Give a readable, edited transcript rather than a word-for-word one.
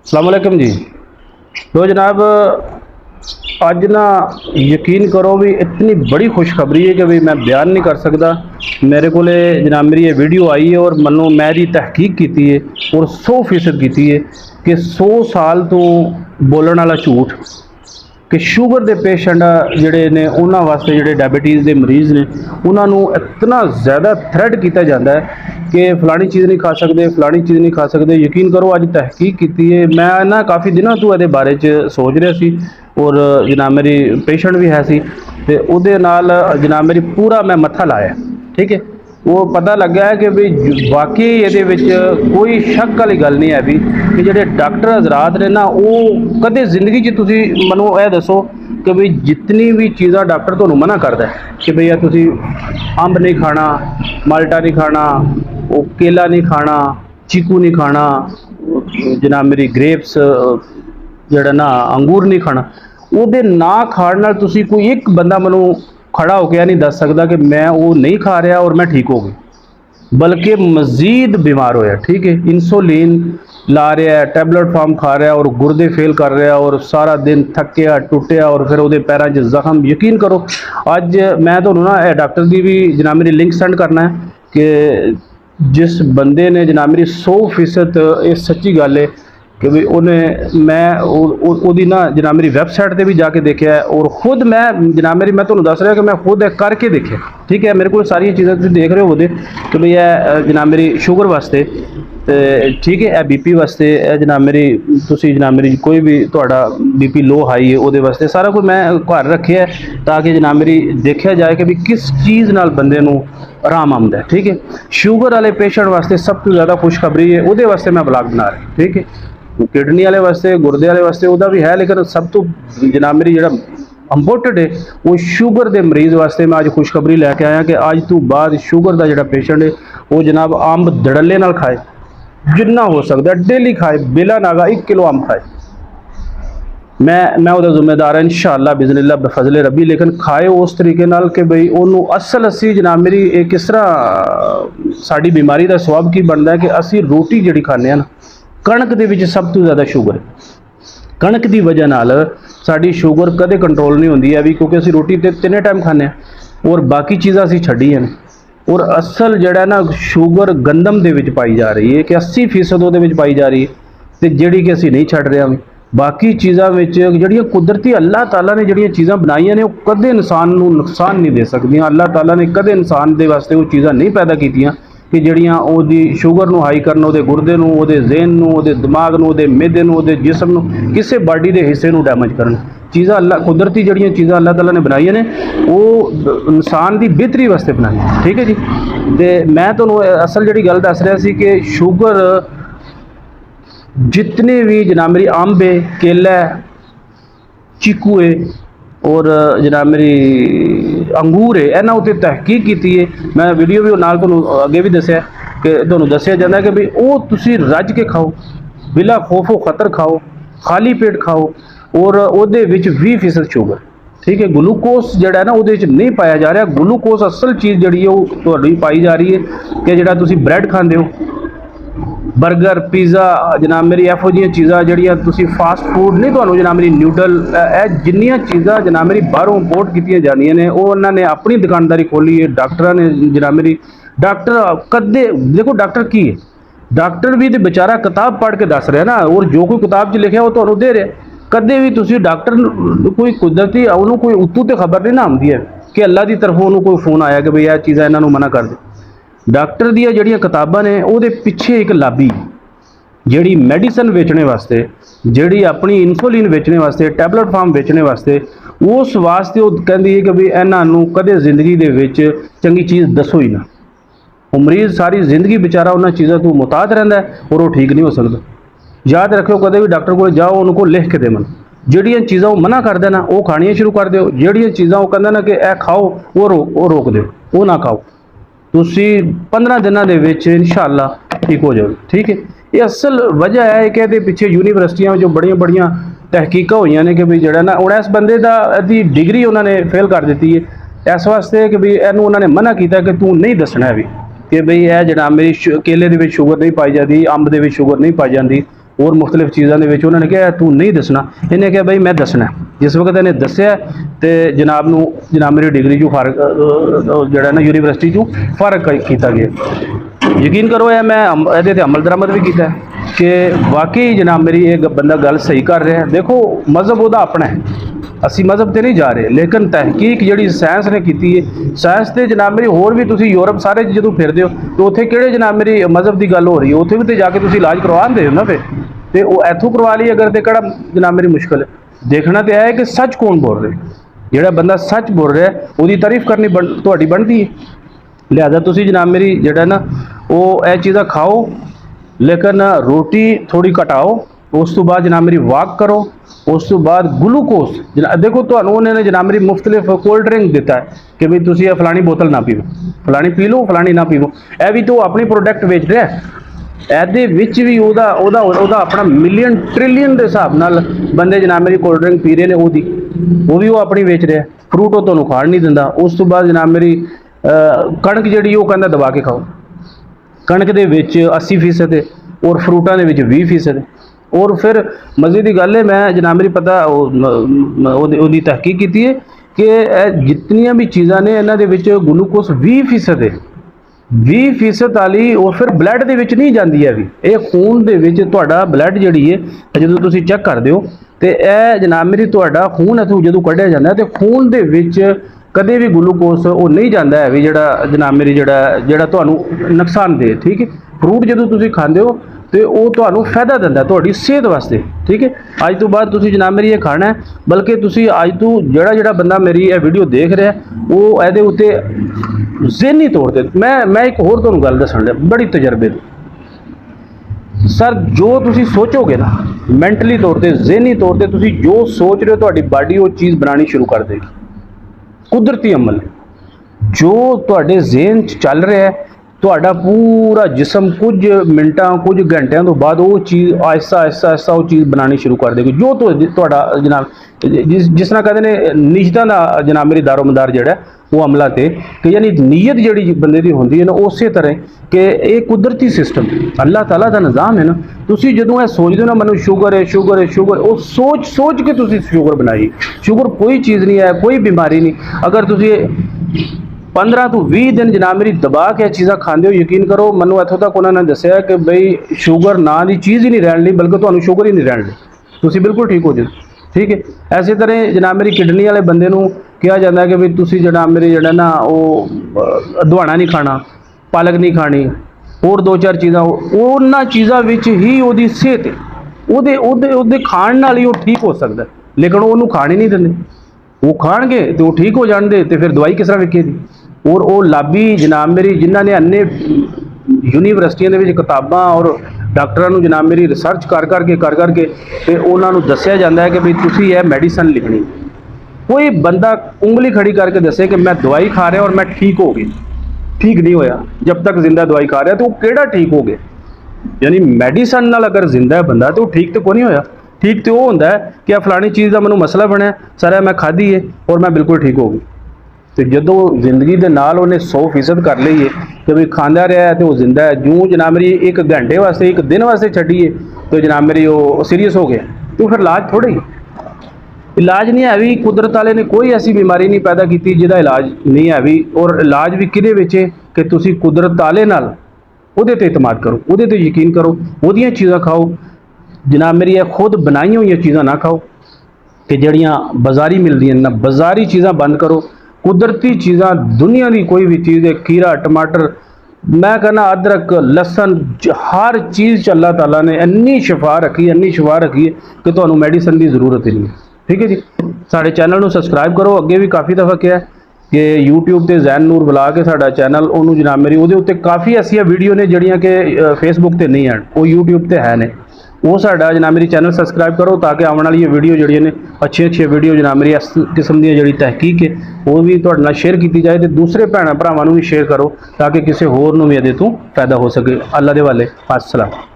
अस्सलाम वालेकुम जी। तो जनाब अज ना यकीन करो भी इतनी बड़ी खुशखबरी है कि भाई मैं बयान नहीं कर सकता। मेरे को जनाब मेरी ये वीडियो आई है और मनो मैं तहकीक की है और 100% की है कि 100 साल तो बोलने वाला झूठ कि शुगर के पेशेंट जोड़े ने उन्होंने वास्ते जोड़े डायबिटीज़ के मरीज़ ने उन्होंने इतना ज़्यादा थ्रेट किया जाता है कि फलानी चीज़ नहीं खा सकते, फलानी चीज़ नहीं खा सकते। यकीन करो अज तहकीक की है। मैं ना काफ़ी दिनों तो ये बारे सोच रहा सी और जनाब मेरी पेशेंट भी है सी ते उहदे नाल जनाब मेरी पूरा मैं मत्था लाया, ठीक है। वो पता लगा है कि भी वाकई ये कोई शक वाली गल नहीं है भी कि जोड़े डॉक्टर हजरात ने ना वो कदे जिंदगी तुसी मनो यह दसो कि भाई जितनी भी चीज़ा डॉक्टर तुहानू मना करता है कि भैया तुसी अंब नहीं खाना, माल्टा नहीं खाना, वो केला नहीं खाना, चीकू नहीं खाना, जनाब मेरी ग्रेप्स जड़ा ना अंगूर नहीं खाना, ਉਹਦੇ ना खाण नाल तुसी कोई एक बंदा मैनू खड़ा होकर नहीं दस सकता कि मैं वो नहीं खा रहा और मैं ठीक हो गई, बल्कि मज़ीद बीमार होया, ठीक है। इंसुलिन ला रहा है, टैबलेट फार्म खा रहा है और गुर्दे फेल कर रहा है और सारा दिन थकिया टुटिया और फिर वो पैरों च जख्म। यकीन करो अज मैं तो ना डॉक्टर की भी जनाब मेरी लिंक सेंड करना है कि जिस बंदे ने जनाब मेरी 100% ये सच्ची गल है कि भी उन्हें मैं ओदी ना जनाब मेरी वैबसाइट पर भी जाके देखा है और खुद मैं जनाब मेरी मैं तुम्हें दस रहा कि मैं खुद करके देखे, ठीक है। मेरे को सारी चीज़ें तुम देख रहे हो वो कि भाई जनाब मेरी शुगर वास्ते तो ठीक है, BP वास्ते जनाब मेरी तुसी जनाब मेरी कोई भी थोड़ा BP लो हाई है वो वास्ते सारा कुछ मैं घर रखे है ताकि जनाब मेरी देखा जाए कि भी किस चीज़ नाल बंदे नू आराम आंदा है, ठीक है। शुगर वाले पेशेंट वास्ते सब तो ज़्यादा खुशखबरी है, वो वास्ते मैं ब्लॉग बना रहा, ठीक है। किडनी वाले वास्ते गुरदे वाले वास्ते वह भी है, लेकिन सब तो जनाब मेरी जो इंपोर्टेंट है वो शुगर के मरीज़ वास्ते मैं अज खुशखबरी लैके आया कि अज तो बाद शुगर का जो पेशेंट है वो जनाब अंब दड़ले नाल खाए, जिन्ना हो सकता डेली खाए, बिला नागा 1 किलो अंब खाए। मैं वो जिम्मेदार है इंशाअल्लाह बिज़निल्लाह बफजले रबी, लेकिन खाए उस तरीके नाल कि बई उन्होंने असल असी जनाब मेरी किस तरह साड़ी बीमारी का सबब की बनता है कि असी रोटी जी खाने ना कणक के सब तो ज़्यादा शुगर है। कणक की वजह नाल साड़ी शुगर कदे कंट्रोल नहीं होती है भी, क्योंकि असी रोटी तो 3 टाइम खाने और बाकी चीज़ा असी छड्डियां ने। और असल जड़ा ना शुगर गंदम के पाई जा रही है कि 80% वो पाई जा रही है तो जी कि असी नहीं छड्ड रहे। बाकी चीज़ों में जड़ियाँ कुदरती अल्लाह ताला ने जड़ियाँ चीज़ां बनाई ने वो कदे इंसान को नुकसान नहीं दे सकदियां। अल्लाह ताला ने कदे इंसान के वास्ते वो चीज़ां नहीं पैदा कीतियां कि जड़ियाँ ओदी शुगर नू हाई करन, ओदे गुरदे नू, ओदे ज़हन नू, ओदे दिमाग नू, ओदे मैदे नू, ओदे जिस्म नू, किसी बॉडी के हिस्से नू डैमेज करन। चीज़ां अल्लाह कुदरती जड़ियाँ चीज़ां अल्लाह ताला ने बनाई ने वो इंसान की बेहतरी वास्ते बनाई, ठीक है जी। तो मैं तुहानू असल जी गल दस रहा सी कि शुगर जितने भी जनाब मेरी अंब है, केला है, चीकू है और जनाब मेरी अंगूर है, इन्होंने उत्ते तहकीक की है। मैं वीडियो भी नाल तुहानू अगे भी दसिया कि तुहानू दसिया जाता है कि भाई वो तुसी रज के खाओ, बिला खौफो खतर खाओ, खाली पेट खाओ और उहदे विच 20% शुगर, ठीक है। ग्लूकोस जड़ा है ना वो नहीं पाया जा रहा। ग्लूकोस असल चीज़ जी है वो तुहाडी पाई जा रही है कि जड़ा तुसी ब्रैड खाते हो, बर्गर पिज़्ज़ा जनाब मेरी एफो जी चीज़ा जड़ियाँ तुसी फास्ट फूड नहीं तो जनाब मेरी न्यूडल जिन्नियां चीज़ा जनाब मेरी बाहरों इंपोर्ट की जानियां ने वो उन्होंने अपनी दुकानदारी खोली है। डॉक्टर ने जनाब मेरी डॉक्टर कदे देखो डॉक्टर की है, डॉक्टर भी तो बेचारा किताब पढ़ के दस रहा ना और जो कोई किताब च लिखा वो तो दे रहा। कदे भी तुसी डॉक्टर कोई कुदरती उन्होंने कोई उत्तू तो खबर नहीं ना आती है कि अल्लाह की तरफों उन्होंने कोई फोन आया कि भाई यह चीज़ा इन्हों मना कर दे। डॉक्टर दी जड़ियाँ किताबां ने वो पिछे एक लाबी जी मैडिसन बेचने वास्ते, जी अपनी इंसुलिन बेचने वास्ते, टैबलेट फार्म बेचने वास्ते, उस वास्ते वो कहती है कि भी इन्हों कदे जिंदगी के चंगी चीज़ दसो ही ना। वो मरीज़ सारी जिंदगी बेचारा उन्होंने चीज़ों तो मुताद रहा है और वो ठीक नहीं हो सकता। याद रखो कदे भी डॉक्टर को जाओ उनको लिख के देवन, जड़ियाँ चीज़ां वो मना कर देना वो खानियाँ शुरू कर दो, जड़ियाँ चीज़ां वो कहते ना कि यह खाओ वो रोक दो, वो ना खाओ, तुसी 15 दिनों के इंशाअल्लाह ठीक हो जाओ, ठीक है। ये असल वजह है कि पिछे यूनीवर्सिटियां जो बड़िया बड़िया तहकीक हुई ने कि भी जड़ा ना हूँ इस बंदे की डिग्री उन्होंने फेल कर दी है इस वास्ते कि भी इनू उन्होंने मना किया कि तू नहीं दसना है भी कि बई यह जनाब मेरी केले के शुगर नहीं पाई जाती, अंब के शुगर नहीं पाई जाती, और मुख्तलिफ चीज़ों के विच उन्होंने कहा तू नहीं दसना, इन्हें कहा बई मैं दसना। जिस वक्त इन्हें दसिया तो जनाब मेरी डिग्री चू फारग जोड़ा ना यूनीवर्सिटी चू फारग किया गया। यकीन करो है मैं ये अमल दरामद भी किया कि वाकई जनाब मेरी एक बंदा गल सही कर रहा है। देखो मज़हब वह अपना है, असी मज़हब से नहीं जा रहे, लेकिन तहकीक जी साइंस ने की है, साइंस तो जनाब मेरी होर भी तुसी यूरोप सारे जो फिरते हो तो उत्थे किहड़े जनाब मेरी मज़हब की गल हो रही है, उत्थे भी तो जाके तुसी इलाज करवाते हो ना। फिर तो वो इत्थों करवा ली अगर तो कड़ा जनाब मेरी मुश्किल है। देखना तो है कि सच कौन बोल रहे, जोड़ा बंदा सच बोल रहा है उसकी तारीफ करनी तुहाडी बनती है। लिहाजा तुसी जनाब मेरी जोड़ा ना वो यह चीज़ां खाओ, लेकिन रोटी थोड़ी घटाओ। उस तो बाद जनाब मेरी वॉक करो, उस तो बाद ग्लूकोज देखो तो उन्होंने जनाब मेरी मुख्तलिफ कोल्ड ड्रिंक दिता है कि भाई तुसी फलानी बोतल ना पीवो, फलानी पी लो फलानी ना पीवो। यह भी तो अपनी प्रोडक्ट बेच रहा है, ਇਹਦੇ ਵਿੱਚ ਵੀ ਉਹਦਾ ਆਪਣਾ ਮਿਲੀਅਨ ਟ੍ਰਿਲੀਅਨ ਦੇ ਹਿਸਾਬ ਨਾਲ ਬੰਦੇ ਜਨਾਬ ਮੇਰੀ ਕੋਲਡ ਡਰਿੰਕ ਪੀ ਰਹੇ ਨੇ, ਉਹ ਵੀ ਆਪਣੀ ਵੇਚ ਰਿਹਾ। ਫਰੂਟ ਉਹ ਤੁਹਾਨੂੰ ਖਾਣ ਨਹੀਂ ਦਿੰਦਾ। ਉਸ ਤੋਂ ਬਾਅਦ ਜਨਾਬ ਮੇਰੀ ਕਣਕ ਜਿਹੜੀ ਉਹ ਕਹਿੰਦਾ ਦਬਾ ਕੇ ਖਾਓ, ਕਣਕ ਦੇ ਵਿੱਚ 80% ਹੈ ਔਰ ਫਰੂਟਾਂ ਦੇ ਵਿੱਚ 20% ਹੈ। ਔਰ ਫਿਰ ਮਜ਼ੇ ਦੀ ਗੱਲ ਹੈ ਮੈਂ ਜਨਾਬ ਮੇਰੀ ਪਤਾ ਉਹਦੀ ਤਹਿਕੀਕ ਕੀਤੀ ਹੈ ਕਿ ਜਿਤਨੀਆਂ ਵੀ ਚੀਜ਼ਾਂ ਨੇ ਇਹਨਾਂ ਦੇ ਵਿੱਚ ਗਲੂਕੋਸ 20% ਹੈ। 20% वाली और फिर ब्लड के विच नहीं जाती है भी, ये खून के विच तुहाडा ब्लड जिहड़ी है जो तुसीं चेक करदे हो तो यह जनाब मेरी तुहाडा खून इत्थों जो कढ़िया जाता है तो खून के विच कदे भी ग्लूकोस वो नहीं जाता है भी जिहड़ा जनाब मेरी जिहड़ा तुहानूं नुकसानदेह। ठीक है, फ्रूट जो तुसीं खांदे हो तो वो तुहानूं फायदा दिंदा तुहाडी सेहत वास्ते। ठीक है, अज तो बाद तुसीं जनाब मेरी ये खाना है, बल्कि तुसीं अज तो जिहड़ा बंदा मेरी ये वीडियो देख रहा है वो इहदे उत्ते ज़हनी तौर पर मैं एक होर तुहानूं गल दस्सण लगा बड़ी तजर्बे दी। सर जो तुसीं सोचोगे ना मैंटली तौर पर ज़हनी तौर पर तुसीं जो सोच रहे हो तुहाडी बाडी वो चीज़ बनानी शुरू कर देगी। कुदरती अमल जो तुहाडे ज़हन च चल रहा है तुहाडा पूरा जिसम कुछ मिनटां कुछ घंटियां तो बाद वो चीज़ आहिस्ता आहिस्ता आहिस्ता वो चीज़ बनानी शुरू कर देगी। जो तुहाडा जनाब जिस तरह कहते हैं नियतां दा जनाब मेरी दारोमदार जिहड़ा वो अमला ते कि यानी नीयत जिहड़ी बंदे दी होंदी है ना उस तरह कि एक कुदरती सिस्टम अल्लाह ताला दा निज़ाम है ना। तुसीं जदों ये सोचदे हो ना मैनूं शुगर है शुगर है शुगर, वो सोच सोच के तुसीं शुगर बनाई। शुगर कोई चीज़ नहीं है, कोई बीमारी नहीं। अगर तुसीं 15 तो 20 दिन जनाब मेरी दबा के चीज़ां खाते हो, यकीन करो मैनूं इत्थों तक उन्होंने दस्सिया कि बई शुगर ना की चीज़ ही नहीं रहन ली, बल्कि तुहानूं शुगर ही नहीं रहन ली, तुसीं बिल्कुल ठीक हो जाओ। ठीक है, इस तरह जनाब मेरी किडनी वाले बंदे नूं कहा जाता है कि भी तुसीं जनाब मेरी जिहड़ा ना वो दुहाना नहीं खाना, पालक नहीं खानी, और 2-4 चीज़ां उन्हां चीज़ां विच ही उहदी सेहत उहदे खाण नाल ही वो ठीक हो सकता है, लेकिन उहनूं खाण ही नहीं दिंदे। वो खाणगे तो वो ठीक हो जाणगे तो फिर दवाई किस तरह विकेगी। और वो लाबी जनाब मेरी जिन्होंने अन्ने यूनीवर्सिटियों के किताबां और डॉक्टरों को जनाब मेरी रिसर्च कर करके तो उन्होंने दसिया जाता है कि भाई तुसी यह मेडिसन लिखनी। कोई बंदा उंगली खड़ी करके दसे कि मैं दवाई खा रहा और मैं ठीक हो गया, ठीक नहीं होया जब तक जिंदा दवाई खा रहा तो वो केड़ा ठीक हो गया। यानी मेडिसन नाल अगर जिंदा है बंदा तो ठीक तो कोई नहीं होया। ठीक तो वो होंदा है कि फलानी चीज़ का मैनूं मसला बनया सारा मैं खाधी है और मैं बिल्कुल ठीक हो गई। तो जदों जिंदगी के नाल उन्हें 100% कर ली है कि भाई खांदा रहा है तो वो जिंदा है, जूँ जनाब मेरी एक घंटे वास्ते एक दिन वास्ते छड्डी है तो जनाब मेरी वो सीरीयस हो गया, तो फिर इलाज थोड़े ही इलाज नहीं है भी। कुदरत वाले ने कोई ऐसी बीमारी नहीं पैदा की जिहदा इलाज नहीं है भी। और इलाज भी किहदे विच है कि तुसीं कुदरत वाले नाल उहदे ते इतमाद करो, उहदे ते यकीन करो, उहदियां चीज़ां खाओ। जनाब मेरी खुद बनाई हुई चीज़ां ना खाओ कि जड़ियाँ बाजारी मिलती हैं ना, बाजारी चीज़ां बंद करो। कुदरती चीज़ां दुनिया की कोई भी चीज़ है, खीरा टमाटर मैं कहना अदरक लसन हर चीज़ अल्लाह ताला ने इन्नी शिफा रखी है कि तुहानूं मेडिसन की जरूरत ही नहीं है। ठीक है जी, साढ़े चैनल को सबसक्राइब करो। अगे भी काफ़ी दफ़ा क्या है कि यूट्यूब पर जैन नूर बुला के साडा चैनल उन्होंने जनाब मेरी वो उत्ते काफ़ी ऐसिया वीडियो ने जड़ियाँ कि फेसबुक पर नहीं हैं, वो यूट्यूब पर है ने। वो साडा जनाब मेरी चैनल सबसक्राइब करो ताकि आने वाली वीडियो जड़ियाँ ने अच्छी वीडियो जनाब मेरी इस किस्म की जी तहकीक है वो भी तुहाडे नाल शेयर की जाए तो दूसरे भैन भरावां नूं भी शेयर करो ताकि किसी होर नूं भी इहदे तों फायदा हो सके। अल्लाह दे वाले अस्सलाम।